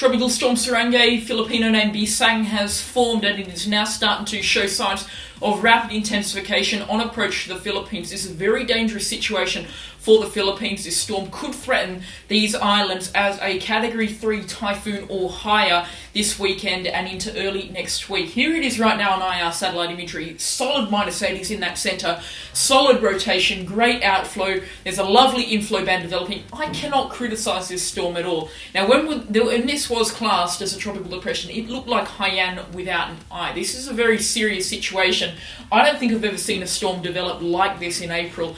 Tropical storm Surigae, Filipino named Bisang, has formed and it is now starting to show signs of rapid intensification on approach to the Philippines. This is a very dangerous situation for the Philippines. This storm could threaten these islands as a Category 3 typhoon or higher this weekend and into early next week. Here it is right now on IR satellite imagery. Solid minus 80s in that centre. Solid rotation, great outflow. There's a lovely inflow band developing. I cannot criticise this storm at all. Now, when this was classed as a tropical depression, it looked like Haiyan without an eye. This is a very serious situation. I don't think I've ever seen a storm develop like this in April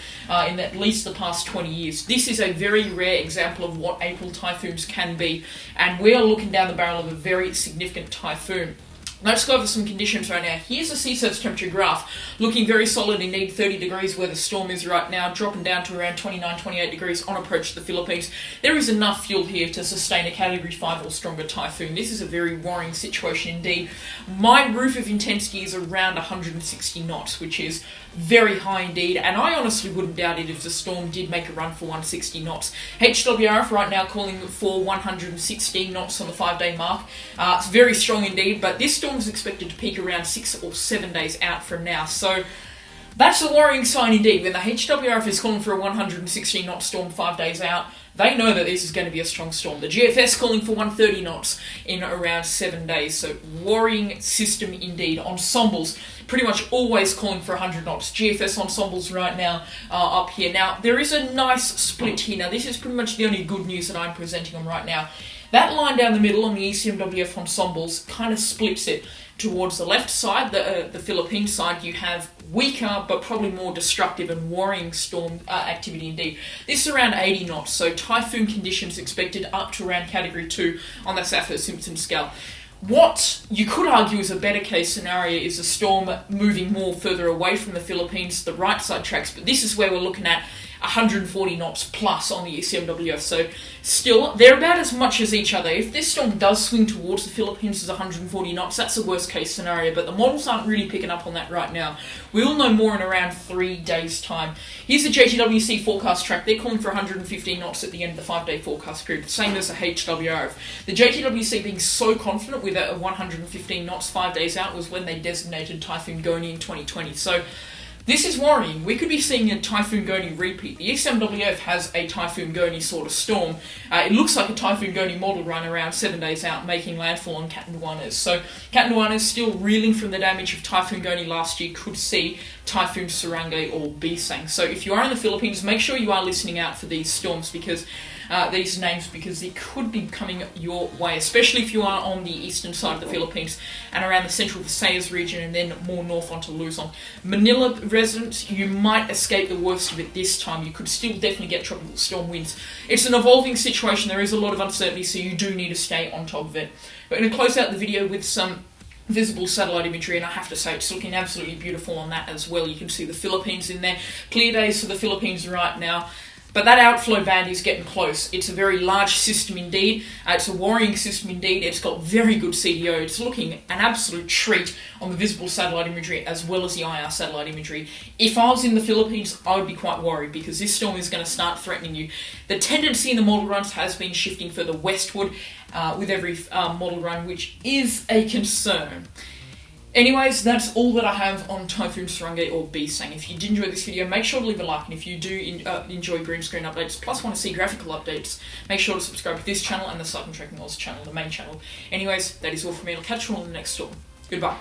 in at least the past 20 years. This is a very rare example of what April typhoons can be, and we are looking down the barrel of a very significant typhoon. Let's go over some conditions right now. Here's the sea surface temperature graph, looking very solid indeed, 30 degrees where the storm is right now, dropping down to around 29, 28 degrees on approach to the Philippines. There is enough fuel here to sustain a Category 5 or stronger typhoon. This is a very worrying situation indeed. My roof of intensity is around 160 knots, which is very high indeed, and I honestly wouldn't doubt it if the storm did make a run for 160 knots. HWRF right now calling for 116 knots on the 5-day mark. It's very strong indeed, but this storm is expected to peak around 6 or 7 days out from now. So that's a worrying sign indeed. When the HWRF is calling for a 116 knot storm 5 days out, they know that this is going to be a strong storm. The GFS calling for 130 knots in around 7 days. So worrying system indeed. Ensembles pretty much always calling for 100 knots. GFS ensembles right now up here. Now, there is a nice split here. Now, this is pretty much the only good news that I'm presenting on right now. That line down the middle on the ECMWF ensembles kind of splits it. Towards the left side, the Philippine side, you have weaker but probably more destructive and worrying storm activity indeed. This is around 80 knots, so typhoon conditions expected up to around Category 2 on the Saffir-Simpson scale. What you could argue is a better case scenario is a storm moving more further away from the Philippines, the right side tracks, but this is where we're looking at 140 knots plus on the ECMWF, so still, they're about as much as each other. If this storm does swing towards the Philippines as 140 knots, that's the worst case scenario, but the models aren't really picking up on that right now. We'll know more in around 3 days' time. Here's the JTWC forecast track. They're calling for 115 knots at the end of the 5-day forecast period, same as the HWRF. The JTWC being so confident with a 115 knots 5 days out was when they designated Typhoon Goni in 2020, so this is worrying. We could be seeing a Typhoon Goni repeat. The ECMWF has a Typhoon Goni sort of storm. It looks like a Typhoon Goni model run around 7 days out, making landfall on Catanduanes. So Catanduanes still reeling from the damage of Typhoon Goni last year, could see Typhoon Surigae or Bisang. So if you are in the Philippines, make sure you are listening out for these storms because these names, because it could be coming your way, especially if you are on the eastern side of the Philippines and around the central Visayas region and then more north onto Luzon. Manila residents, you might escape the worst of it this time. You could still definitely get tropical storm winds. It's an evolving situation. There is a lot of uncertainty, so you do need to stay on top of it. We're going to close out the video with some visible satellite imagery, and I have to say it's looking absolutely beautiful on that as well. You can see the Philippines in there. Clear days for the Philippines right now. But that outflow band is getting close. It's a very large system indeed. It's a worrying system indeed. It's got very good CDO. It's looking an absolute treat on the visible satellite imagery as well as the IR satellite imagery. If I was in the Philippines, I would be quite worried because this storm is going to start threatening you. The tendency in the model runs has been shifting further westward with every model run, which is a concern. Anyways, that's all that I have on Typhoon Surigae or Bisang. If you did enjoy this video, make sure to leave a like, and if you do enjoy green screen updates, plus want to see graphical updates, make sure to subscribe to this channel and the Cyclone Tracking Laws channel, the main channel. Anyways, that is all from me. I'll catch you all in the next storm. Goodbye.